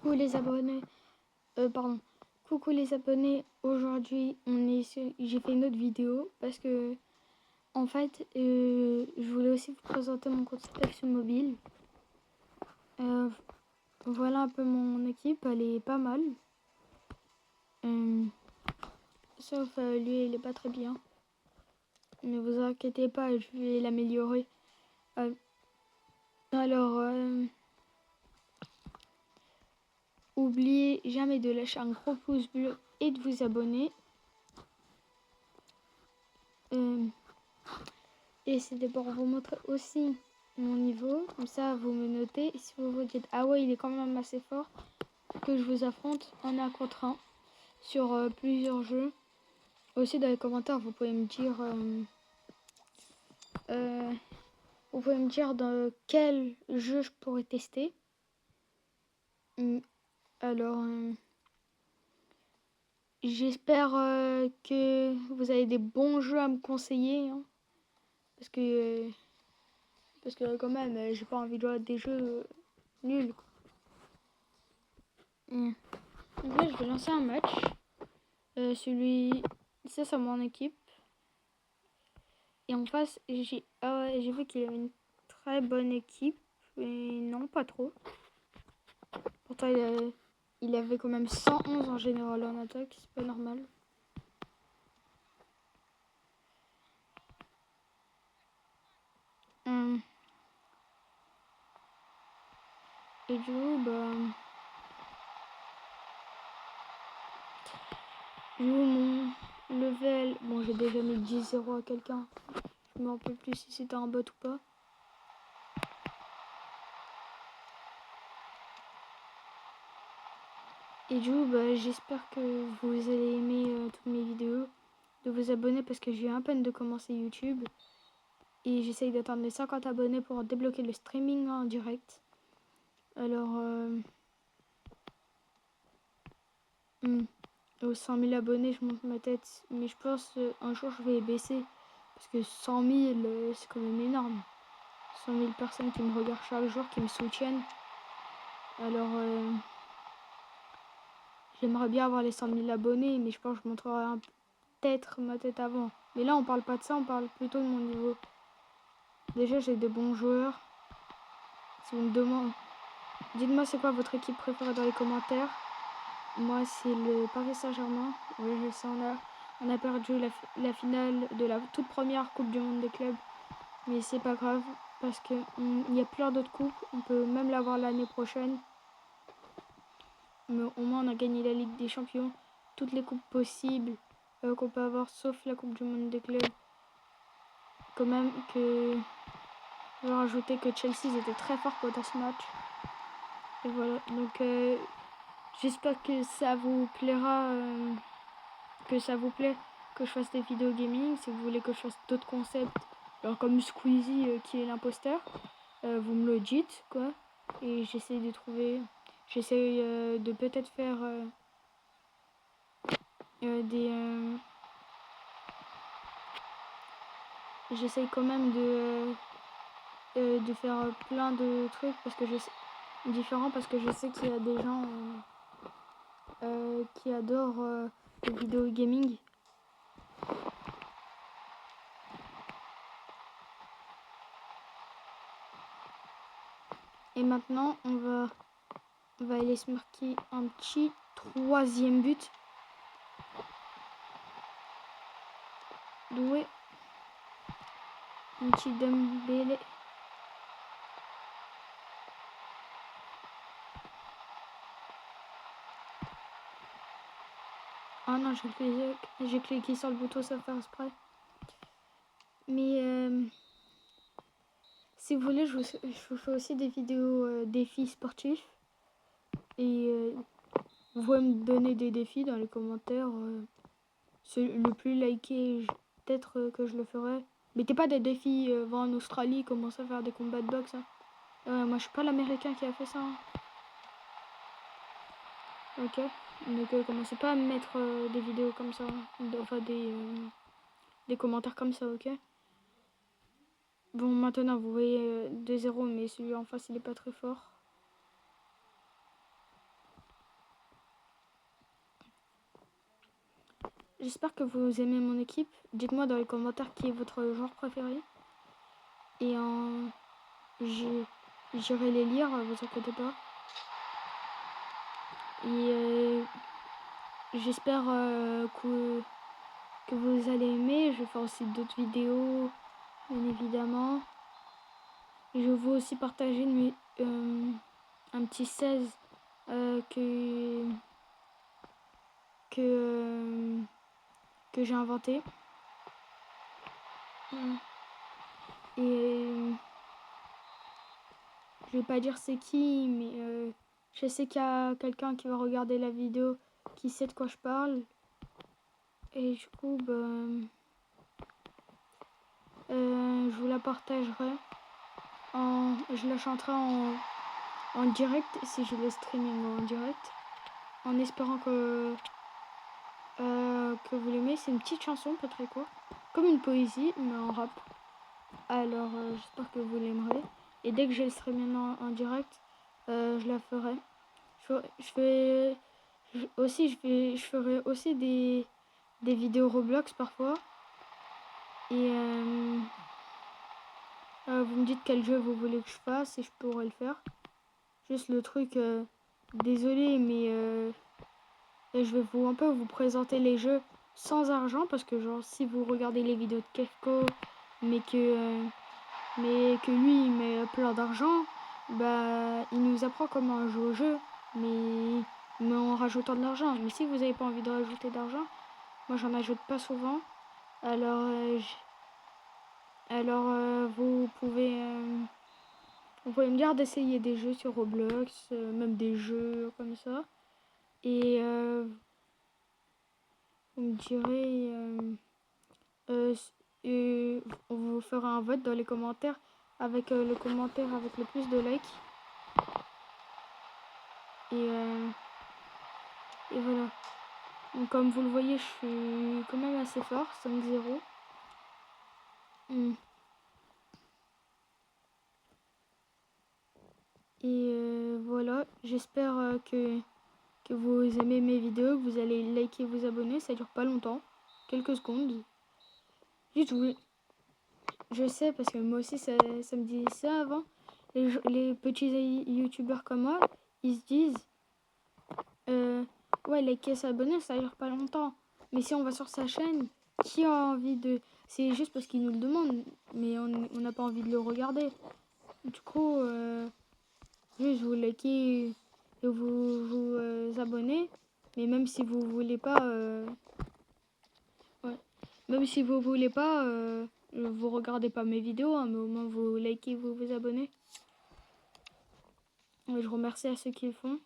Coucou les abonnés, pardon, coucou les abonnés. Aujourd'hui, j'ai fait une autre vidéo parce que en fait, je voulais aussi vous présenter mon compte Action Mobile. Voilà un peu mon équipe, elle est pas mal. Sauf lui, il est pas très bien. Ne vous inquiétez pas, je vais l'améliorer. Oubliez jamais de lâcher un gros pouce bleu et de vous abonner. Et c'était pour vous montrer aussi mon niveau. Comme ça, vous me notez. Et si vous vous dites, ah ouais, il est quand même assez fort, que je vous affronte en 1 contre 1 sur plusieurs jeux. Aussi, dans les commentaires, vous pouvez me dire... vous pouvez me dire dans quel jeu je pourrais tester. Alors, j'espère que vous avez des bons jeux à me conseiller. Hein, parce que quand même, j'ai pas envie de jouer à des jeux nuls. Donc là, je vais lancer un match. Ça, c'est mon équipe. Et en face, j'ai vu qu'il avait une très bonne équipe. Et non, pas trop. Pourtant, il avait quand même 111 en général en attaque. C'est pas normal. Et du coup, mon level... Bon, j'ai déjà mis 10-0 à quelqu'un. Je me rappelle plus si c'était un bot ou pas. Et du coup, j'espère que vous allez aimer toutes mes vidéos. De vous abonner parce que j'ai à peine de commencer YouTube. Et j'essaye d'atteindre les 50 abonnés pour débloquer le streaming en direct. Alors, aux 100 000 abonnés, je monte ma tête. Mais je pense un jour, je vais baisser. Parce que 100 000, c'est quand même énorme. 100 000 personnes qui me regardent chaque jour, qui me soutiennent. Alors, j'aimerais bien avoir les 100 000 abonnés. Mais je pense que je montrerai peut-être ma tête avant. Mais là, on parle pas de ça, on parle plutôt de mon niveau. Déjà, j'ai des bons joueurs. Si vous me demandez... Dites-moi c'est quoi votre équipe préférée dans les commentaires. Moi c'est le Paris Saint-Germain. Oui, je sais, on a perdu la finale de la toute première Coupe du Monde des clubs. Mais c'est pas grave parce qu'il y a plein d'autres coupes. On peut même l'avoir l'année prochaine. Mais au moins on a gagné la Ligue des Champions. Toutes les coupes possibles qu'on peut avoir sauf la Coupe du Monde des clubs. Quand même que... Je vais rajouter que Chelsea était très fort pendant ce match. Et voilà, donc j'espère que ça vous plaira, que ça vous plaît que je fasse des vidéos gaming. Si vous voulez que je fasse d'autres concepts, alors comme Squeezie qui est l'imposteur, vous me le dites quoi. Et j'essaie de trouver, j'essaie de peut-être faire j'essaie quand même de faire plein de trucs parce que différents parce que je sais qu'il y a des gens qui adorent les vidéos gaming. Et maintenant, on va aller se marquer un petit 3e but. Doué. Un petit Dembélé. Ah non, j'ai cliqué sur le bouton sans faire exprès. Mais si vous voulez, je vous fais aussi des vidéos défis sportifs. Et vous pouvez me donner des défis dans les commentaires. Le plus liké, peut-être que je le ferai. Mettez pas des défis, va en Australie, commencez à faire des combats de boxe. Hein. Moi, je suis pas l'américain qui a fait ça. Hein. Ok. Donc, commencez pas à me mettre des vidéos comme ça. Enfin, des commentaires comme ça, ok. Bon, maintenant, vous voyez 2-0, mais celui en face, il est pas très fort. j'espère que vous aimez mon équipe. Dites-moi dans les commentaires qui est votre joueur préféré. Et j'irai les lire, vous inquiétez pas. Et j'espère que vous allez aimer. Je vais faire aussi d'autres vidéos, bien évidemment. Je veux aussi partager un petit 16 que j'ai inventé. Et je vais pas dire c'est qui, mais je sais qu'il y a quelqu'un qui va regarder la vidéo qui sait de quoi je parle. Et du coup, je vous la partagerai. Je la chanterai en direct si je le streaming en direct. En espérant que vous l'aimez. C'est une petite chanson, pas très courte. Comme une poésie, mais en rap. Alors, j'espère que vous l'aimerez. Et dès que je le streaming en direct, je la ferai. Je ferai aussi des vidéos Roblox parfois. Et vous me dites quel jeu vous voulez que je fasse et je pourrai le faire. Juste le truc, désolé, mais je vais un peu vous présenter les jeux sans argent parce que genre si vous regardez les vidéos de Kefko mais que lui il met plein d'argent, bah il nous apprend comment jouer au jeu mais en rajoutant de l'argent. Mais si vous n'avez pas envie de rajouter d'argent, moi j'en ajoute pas souvent. Alors vous pouvez me dire d'essayer des jeux sur Roblox, même des jeux comme ça. Et vous me direz, on vous fera un vote dans les commentaires avec le commentaire avec le plus de likes. Et voilà. Donc, comme vous le voyez, je suis quand même assez fort, 5-0. Et voilà, j'espère que vous aimez mes vidéos, que vous allez liker, vous abonner, ça dure pas longtemps, quelques secondes. Juste oui, je sais parce que moi aussi ça me dit ça avant. Les petits youtubeurs comme moi, ils se disent ouais, liker, s'abonner, ça dure pas longtemps. Mais si on va sur sa chaîne, qui a envie de... C'est juste parce qu'ils nous le demandent, mais on n'a pas envie de le regarder. Du coup, juste vous likez et vous abonnez. Mais même si vous voulez pas... Même si vous voulez pas, vous regardez pas mes vidéos, hein, mais au moins vous likez, vous abonnez. Et je remercie à ceux qui le font.